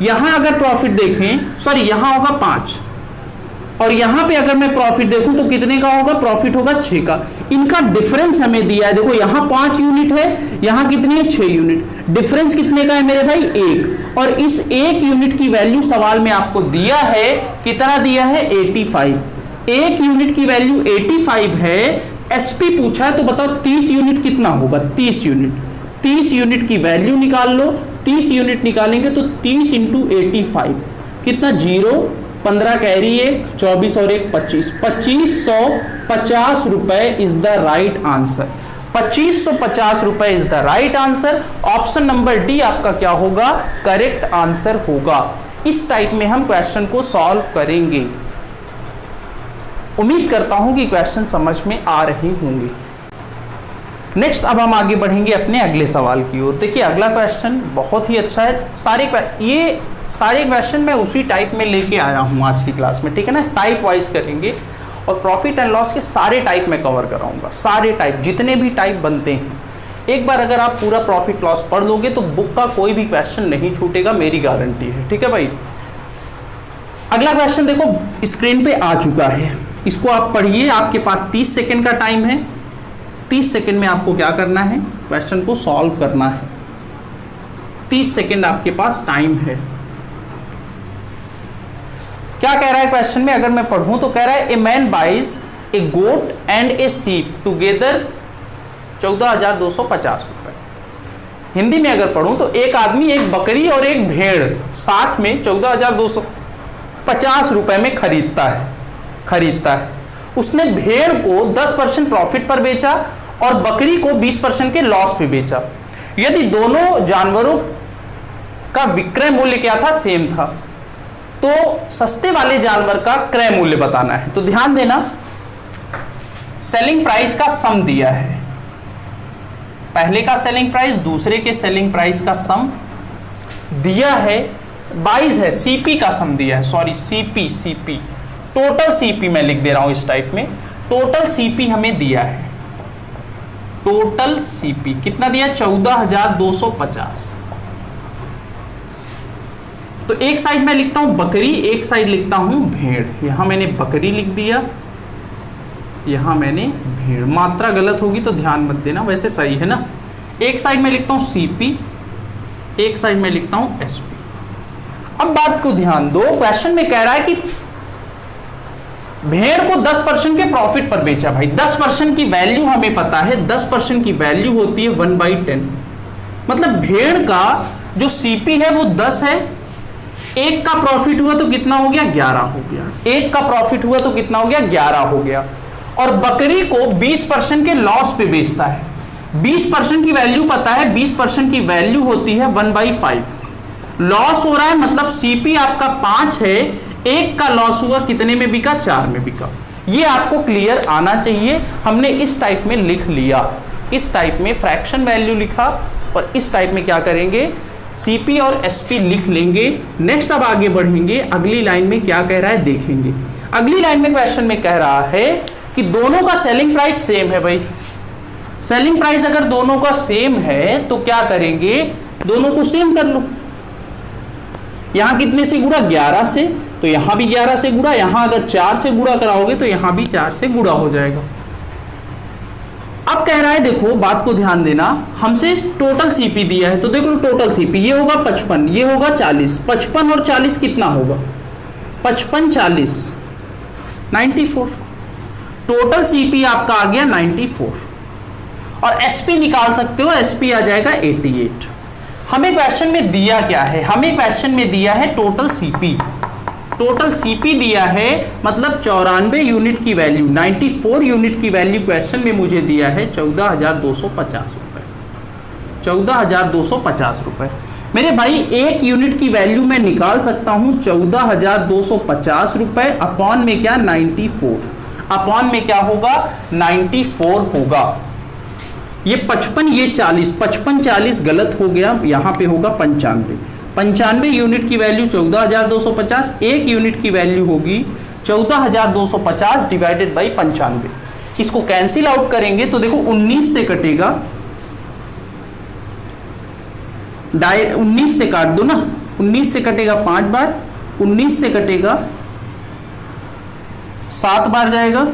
Speaker 1: यहां अगर प्रॉफिट देखें, सॉरी यहां होगा 5, और यहां पे अगर मैं प्रॉफिट देखूं तो कितने का होगा, प्रॉफिट होगा 6 का। इनका डिफरेंस हमें दिया है, देखो यहां 5 यूनिट है, यहां कितनी है 6 यूनिट। डिफरेंस कितने का है मेरे भाई, 1, और इस 1 यूनिट की वैल्यू सवाल में आपको दिया है, कितना दिया है 85। 1 यूनिट की वैल्यू 85 है। एसपी पूछा है तो बताओ 30 यूनिट कितना होगा, 30 यूनिट। 30 यूनिट की वैल्यू निकाल लो, 30 यूनिट निकालेंगे तो 30 इंटू 85 कितना, 0, 15 कैरी है, 24 और 1 25, 2550 रुपए इज द राइट आंसर। 2550 रुपए is the right answer. Option number D आपका क्या होगा, करेक्ट आंसर होगा। इस टाइप में हम क्वेश्चन को सॉल्व करेंगे। उम्मीद करता हूं कि क्वेश्चन समझ में आ रहे होंगे। नेक्स्ट अब हम आगे बढ़ेंगे अपने अगले सवाल की ओर। देखिए अगला क्वेश्चन बहुत ही अच्छा है। सारे क्वेश्चन मैं उसी टाइप में लेके आया हूं आज की क्लास में, ठीक है ना। टाइप वाइज करेंगे और प्रॉफिट एंड लॉस के सारे टाइप में कवर कराऊंगा, सारे टाइप जितने भी टाइप बनते हैं। एक बार अगर आप पूरा प्रॉफिट लॉस पढ़ लोगे तो बुक का कोई भी क्वेश्चन नहीं छूटेगा, मेरी गारंटी है, ठीक है भाई। अगला क्वेश्चन देखो स्क्रीन पे आ चुका है, इसको आप पढ़िए। आपके पास 30 सेकेंड का टाइम है। 30 सेकेंड में आपको क्या करना है, क्वेश्चन को सॉल्व करना है। 30 सेकेंड आपके पास टाइम है। क्या कह रहा है क्वेश्चन में, अगर मैं पढ़ूं तो कह रहा है a man buys a goat and a sheep together 14,250 रुपए। हिंदी में अगर पढ़ूं तो एक आदमी एक बकरी और एक भेड़ साथ में 14,250 रुपए में खरीदता है। उसने भेड़ को 10% प्रॉफिट पर बेचा और बकरी को 20% के लॉस पे बेचा। यदि दोनों जानवरों का विक्रय मूल्य क्या था, सेम था, तो सस्ते वाले जानवर का क्रय मूल्य बताना है। तो ध्यान देना, सेलिंग प्राइस का सम दिया है, पहले का सेलिंग प्राइस दूसरे के सेलिंग प्राइस का सम दिया है, 22 है, सीपी का सम दिया है, सॉरी सीपी टोटल सीपी मैं लिख दे रहा हूं इस टाइप में, टोटल सीपी हमें दिया है, टोटल सीपी कितना दिया 14,250। तो एक साइड मैं लिखता हूं बकरी, एक साइड लिखता हूं भेड़, यहां मैंने बकरी लिख दिया, यहां मैंने भेड़, मात्रा गलत होगी तो ध्यान मत देना, वैसे सही है ना। एक साइड में लिखता हूं सीपी, एक साइड में लिखता हूं एसपी। अब बात को ध्यान दो, क्वेश्चन में कह रहा है कि भेड़ को 10% के प्रॉफिट पर बेचा भाई, 10% की वैल्यू हमें पता है, 10% की वैल्यू होती है 1/10, मतलब भेड़ का जो सीपी है वो 10 है, एक का प्रॉफिट हुआ तो कितना हो गया 11 हो गया, एक का प्रॉफिट हुआ तो कितना हो गया 11 हो गया। और बकरी को 20% के लॉस पे बेचता है, 20% की वैल्यू पता है, 20% की वैल्यू होती है 1/5, लॉस हो रहा है मतलब सीपी आपका 5 है, एक का लॉस हुआ कितने में बिका 4 में बिका। ये आपको क्लियर आना चाहिए। हमने इस टाइप में लिख लिया, इस टाइप में फ्रैक्शन वैल्यू लिखा और इस टाइप में क्या करेंगे सीपी और एसपी लिख लेंगे। नेक्स्ट अब आगे बढ़ेंगे, अगली लाइन में क्या कह रहा है देखेंगे। अगली लाइन में क्वेश्चन में कह रहा है कि दोनों का सेलिंग प्राइस सेम है भाई, सेलिंग प्राइस अगर दोनों का सेम है तो क्या करेंगे दोनों को सेम कर लो। यहां कितने से गुणा 11 से, तो यहां भी 11 से गुणा, यहां अगर 4 से गुणा कराओगे तो यहां भी 4 से गुणा हो जाएगा। अब कह रहा है देखो बात को ध्यान देना, हमसे टोटल सीपी दिया है तो देख लो टोटल सीपी ये होगा 55, ये होगा 40, 55 और 40 कितना होगा 55 40 94, टोटल सीपी आपका आ गया 94। और एसपी निकाल सकते हो, एसपी आ जाएगा 88। हमें क्वेश्चन में दिया क्या है, हमें क्वेश्चन में दिया है टोटल सीपी, टोटल सीपी दिया है मतलब 94 यूनिट की वैल्यू, 94 यूनिट की वैल्यू क्वेश्चन में मुझे दिया है 14,250 रुपए, 14,250 रुपए। मेरे भाई एक यूनिट की वैल्यू मैं निकाल सकता हूं 14,250 रुपए अपॉन में क्या 94, अपॉन में क्या होगा 94 होगा। ये 55 ये 40, 55 40 गलत हो गया, यहां पे होगा 95, 95 यूनिट की वैल्यू 14,250, एक यूनिट की वैल्यू होगी 14,250 डिवाइडेड बाई 95। इसको कैंसिल आउट करेंगे तो देखो 19 से कटेगा, 19 से काट दो ना, 19 से कटेगा 5 बार, 19 से कटेगा 7 बार जाएगा,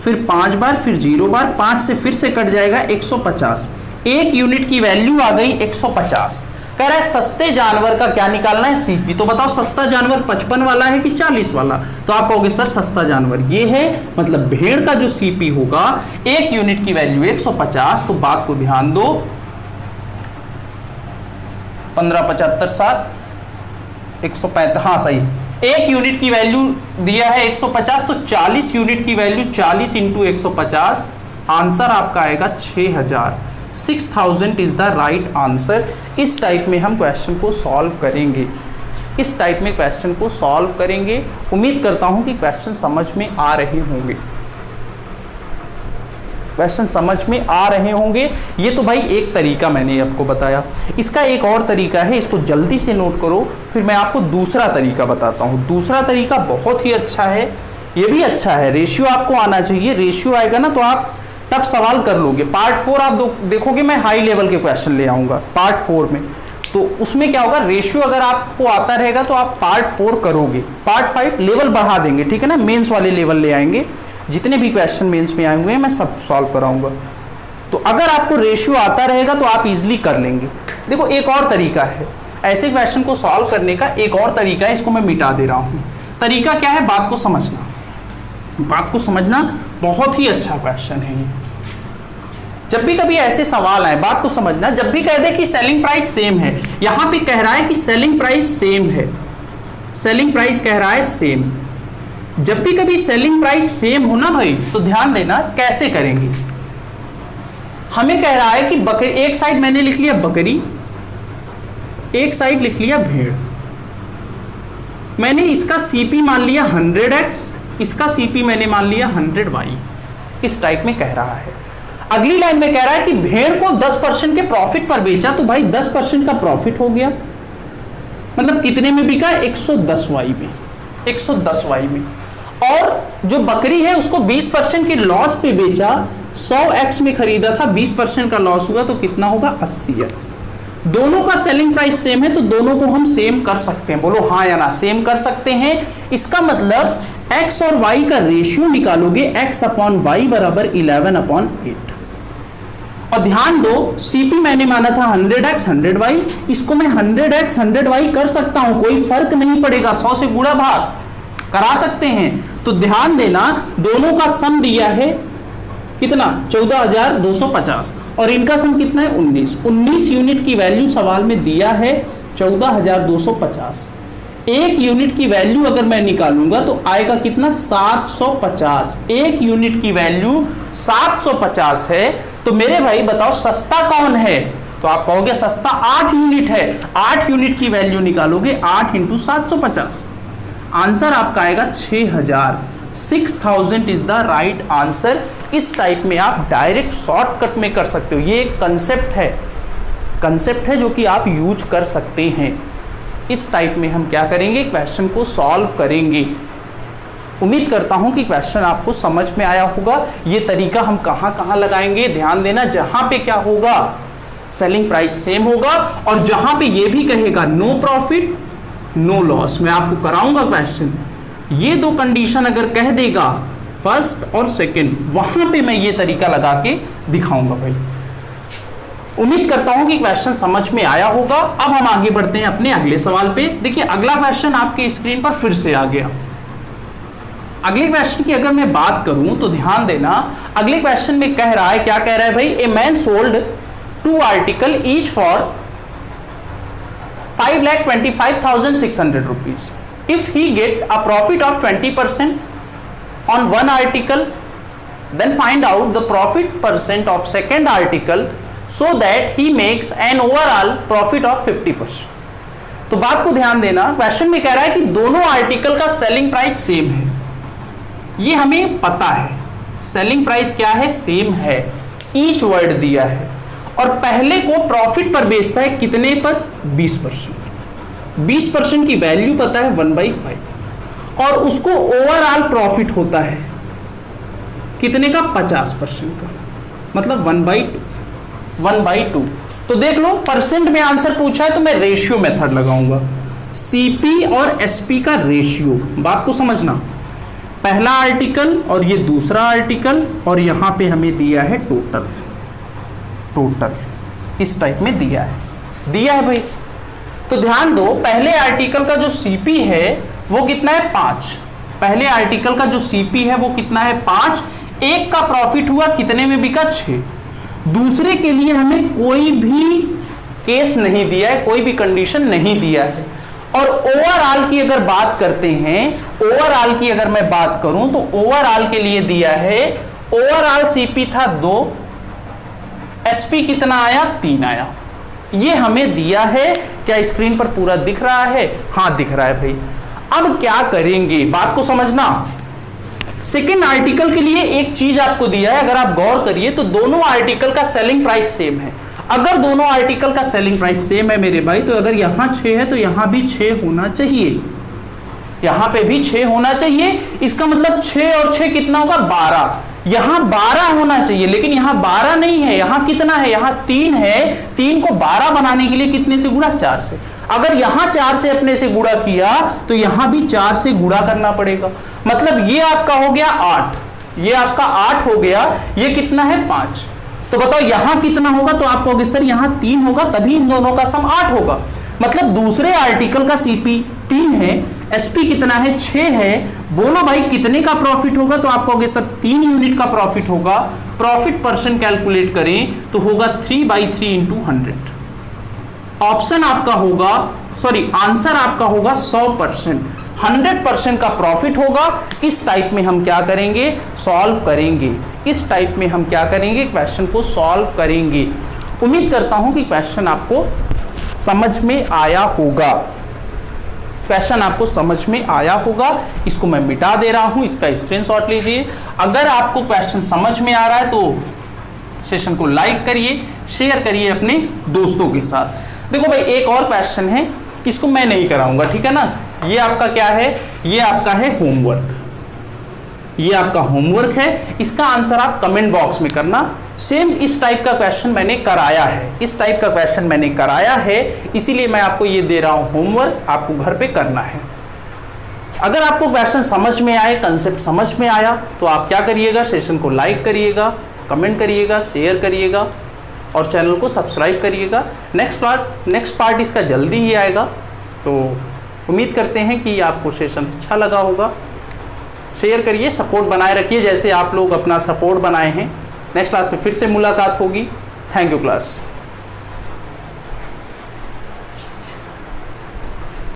Speaker 1: फिर 5 बार, फिर 0 बार, 5 से फिर से कट जाएगा 150, एक यूनिट की वैल्यू आ गई 150। कह रहा है सस्ते जानवर का क्या निकालना है सीपी, तो बताओ सस्ता जानवर 55 वाला है कि 40 वाला, तो आप कहोगे सर सस्ता जानवर ये है, मतलब भेड़ का जो सीपी होगा एक यूनिट की वैल्यू 150। तो बात को ध्यान दो, 15 75 7 165, हाँ सही, एक यूनिट की वैल्यू दिया है 150, तो 40 यूनिट की वैल्यू 40 इंटू 150, आंसर आपका आएगा 6000, 6000 इज द राइट आंसर। इस टाइप में हम क्वेश्चन को सॉल्व करेंगे, इस टाइप में क्वेश्चन को सॉल्व करेंगे। उम्मीद करता हूं कि क्वेश्चन समझ में आ रहे होंगे, क्वेश्चन समझ में आ रहे होंगे। ये तो भाई एक तरीका मैंने आपको बताया, इसका एक और तरीका है, इसको जल्दी से नोट करो, फिर मैं आपको दूसरा तरीका बताता हूँ। दूसरा तरीका बहुत ही अच्छा है, ये भी अच्छा है, रेशियो आपको आना चाहिए, रेशियो आएगा ना तो आप टफ सवाल कर लोगे। पार्ट 4 आप देखोगे मैं हाई लेवल के क्वेश्चन ले आऊँगा पार्ट 4 में, तो उसमें क्या होगा रेशियो अगर आपको आता रहेगा तो आप पार्ट 4 करोगे, पार्ट 5 लेवल बढ़ा देंगे, ठीक है ना, मेंस वाले लेवल ले आएंगे, जितने भी क्वेश्चन मेंस में आए हुए हैं मैं सब सॉल्व कराऊंगा। तो अगर आपको रेशियो आता रहेगा तो आप इजीली कर लेंगे। देखो एक और तरीका है ऐसे क्वेश्चन को सॉल्व करने का, एक और तरीका है, इसको मैं मिटा दे रहा हूं। तरीका क्या है, बात को समझना, बात को समझना, बहुत ही अच्छा क्वेश्चन है ये। जब भी कभी ऐसे सवाल आए बात को समझना, जब भी कह दे कि सेलिंग प्राइस सेम है, यहां पे कह रहा है कि सेलिंग प्राइस सेम है, सेलिंग प्राइस कह रहा है सेम। जब भी कभी सेलिंग प्राइस सेम हो ना भाई तो ध्यान देना कैसे करेंगे। हमें कह रहा है कि बकरी, एक साइड मैंने लिख लिया बकरी, एक साइड लिख लिया भेड़, मैंने इसका सीपी मान लिया 100x, इसका सीपी मैंने मान लिया 100y, इस टाइप में कह रहा है। अगली लाइन में कह रहा है कि भेड़ को 10% के प्रॉफिट पर बेचा, तो भाई 10% का प्रॉफिट हो गया, मतलब कितने में बिका, 110y में, 110y में। और जो बकरी है उसको 20% के लॉस पे बेचा, 100x में खरीदा था, 20% का लॉस हुआ तो कितना होगा, 80x। दोनों का सेलिंग प्राइस सेम है तो दोनों को हम सेम कर सकते हैं, बोलो हाँ या ना, सेम कर सकते हैं। इसका मतलब x और y का रेशियो निकालोगे, x अपॉन y बराबर 11/8। और ध्यान दो, सीपी मैंने माना था 100x 100y, इसको मैं 100x 100y कर सकता हूं, कोई फर्क नहीं पड़ेगा, 100 से गुणा भाग करा सकते हैं। तो ध्यान देना, दोनों का सम दिया है कितना, 14,250, और इनका सम कितना है, 19 यूनिट की वैल्यू सवाल में दिया है 14,250। एक यूनिट की वैल्यू अगर मैं निकालूंगा तो आएगा कितना, 750। एक यूनिट की वैल्यू 750 है। तो मेरे भाई बताओ सस्ता कौन है, तो आप कहोगे सस्ता 8 यूनिट है। 8 यूनिट की वैल्यू निकालोगे, 8 × 750, आंसर आपका आएगा 6000। 6000 इज द राइट आंसर। इस टाइप में आप डायरेक्ट शॉर्टकट में कर सकते हो। ये एक कंसेप्ट है जो कि आप यूज कर सकते हैं। इस टाइप में हम क्या करेंगे, क्वेश्चन को सॉल्व करेंगे। उम्मीद करता हूं कि क्वेश्चन आपको समझ में आया होगा। ये तरीका हम कहां कहां लगाएंगे, ध्यान देना, जहां पे क्या होगा, सेलिंग प्राइस सेम होगा, और जहां पे ये भी कहेगा नो प्रॉफिट नो लॉस, मैं आपको कराऊंगा क्वेश्चन। ये दो कंडीशन अगर कह देगा, फर्स्ट और सेकंड, वहां पे मैं ये तरीका लगा के दिखाऊंगा भाई। उम्मीद करता हूं कि क्वेश्चन समझ में आया होगा। अब हम आगे बढ़ते हैं अपने अगले सवाल पे। देखिए अगला क्वेश्चन आपके स्क्रीन पर फिर से आ गया। अगले क्वेश्चन की अगर मैं बात करूं तो ध्यान देना, अगले क्वेश्चन में कह रहा है, क्या कह रहा है भाई, a man sold 2 article each for 5,25,600 rupees. If he get a profit of 20% on one article, then find out the profit % of second article so that he makes an overall profit of 50%। तो बात को ध्यान देना, क्वेश्चन में कह रहा है कि दोनों आर्टिकल का सेलिंग प्राइस सेम है, ये हमें पता है। सेलिंग प्राइस क्या है, सेम है, ईच वर्ड दिया है, और पहले को प्रॉफिट पर बेचता है कितने पर, 20%। 20% की वैल्यू पता है 1/5, और उसको ओवरऑल प्रॉफिट होता है कितने का, 50% का, मतलब 1/2। तो देख लो, परसेंट में आंसर पूछा है तो मैं रेशियो मेथड लगाऊंगा, सीपी और एसपी का रेशियो। बात को समझना, पहला आर्टिकल और ये दूसरा आर्टिकल, और यहां पे हमें दिया है टोटल, इस टाइप में दिया है भाई। तो ध्यान दो, पहले आर्टिकल का जो सीपी है वो कितना है, 5। पहले आर्टिकल का जो सीपी है वो कितना है, 5। एक का प्रॉफिट हुआ, कितने में बिका, 6। दूसरे के लिए हमें कोई भी केस नहीं दिया है, कोई भी कंडीशन नहीं दिया है। और ओवरऑल की अगर बात करते हैं, ओवरऑल की अगर मैं बात करूं तो ओवरऑल के लिए दिया है, ओवरऑल सीपी था 2, एसपी कितना आया, 3 आया। ये हमें दिया है। क्या स्क्रीन पर पूरा दिख रहा है, हाँ दिख रहा है भाई। अब क्या करेंगे, बात को समझना। सेकेंड आर्टिकल के लिए एक चीज आपको दिया है, अगर आप गौर करिए तो दोनों आर्टिकल का सेलिंग प्राइस सेम है। अगर दोनों आर्टिकल का सेलिंग प्राइस सेम है मेरे भाई, तो अगर यहां 6 है तो यहां भी 6 होना चाहिए, यहां पे भी 6 होना चाहिए। इसका मतलब 6 और 6 कितना होगा, 12। यहां 12 होना चाहिए, लेकिन यहां 12 नहीं है, यहां कितना है, यहां 3 है। 3 को 12 बनाने के लिए कितने से गुणा, 4 से। अगर यहां 4 से अपने से गुणा किया तो यहां भी 4 से गुणा करना पड़ेगा। मतलब ये आपका हो गया 8, ये आपका 8 हो गया, ये कितना है, 5। तो बताओ यहां कितना होगा, तो आप कहोगे सर यहां 3 होगा, तभी इन दोनों का सम 8 होगा। मतलब दूसरे आर्टिकल का सीपी 3 है, एसपी कितना है, 6 है। बोलो भाई कितने का प्रॉफिट होगा, तो आप कहोगे सर 3 यूनिट का प्रॉफिट होगा। प्रॉफिट परसेंट कैलकुलेट करें तो होगा 3/3 × 100। ऑप्शन आपका होगा, सॉरी आंसर आपका होगा 100%, 100% का प्रॉफिट होगा। इस टाइप में हम क्या करेंगे, सॉल्व करेंगे। इस टाइप में हम क्या करेंगे, क्वेश्चन को सॉल्व करेंगे। उम्मीद करता हूं कि क्वेश्चन आपको समझ में आया होगा। क्वेश्चन आपको समझ में आया होगा। इसको मैं मिटा दे रहा हूं, इसका स्क्रीनशॉट लीजिए। अगर आपको क्वेश्चन समझ में आ रहा है तो सेशन को लाइक करिए, शेयर करिए अपने दोस्तों के साथ। देखो भाई, एक और क्वेश्चन है, इसको मैं नहीं कराऊंगा, ठीक है ना। ये आपका क्या है, ये आपका है होमवर्क, ये आपका होमवर्क है। इसका आंसर आप कमेंट बॉक्स में करना। सेम इस टाइप का क्वेश्चन मैंने कराया है, इस टाइप का क्वेश्चन मैंने कराया है, इसीलिए मैं आपको ये दे रहा हूं होमवर्क, आपको घर पे करना है। अगर आपको क्वेश्चन समझ में आए, कंसेप्ट समझ में आया, तो आप क्या करिएगा, सेशन को लाइक करिएगा, कमेंट करिएगा, शेयर करिएगा और चैनल को सब्सक्राइब करिएगा। नेक्स्ट पार्ट इसका जल्दी ही आएगा। तो उम्मीद करते हैं कि आपको सेशन अच्छा लगा होगा। शेयर करिए, सपोर्ट बनाए रखिए जैसे आप लोग अपना सपोर्ट बनाए हैं। नेक्स्ट क्लास में फिर से मुलाकात होगी। Thank you class.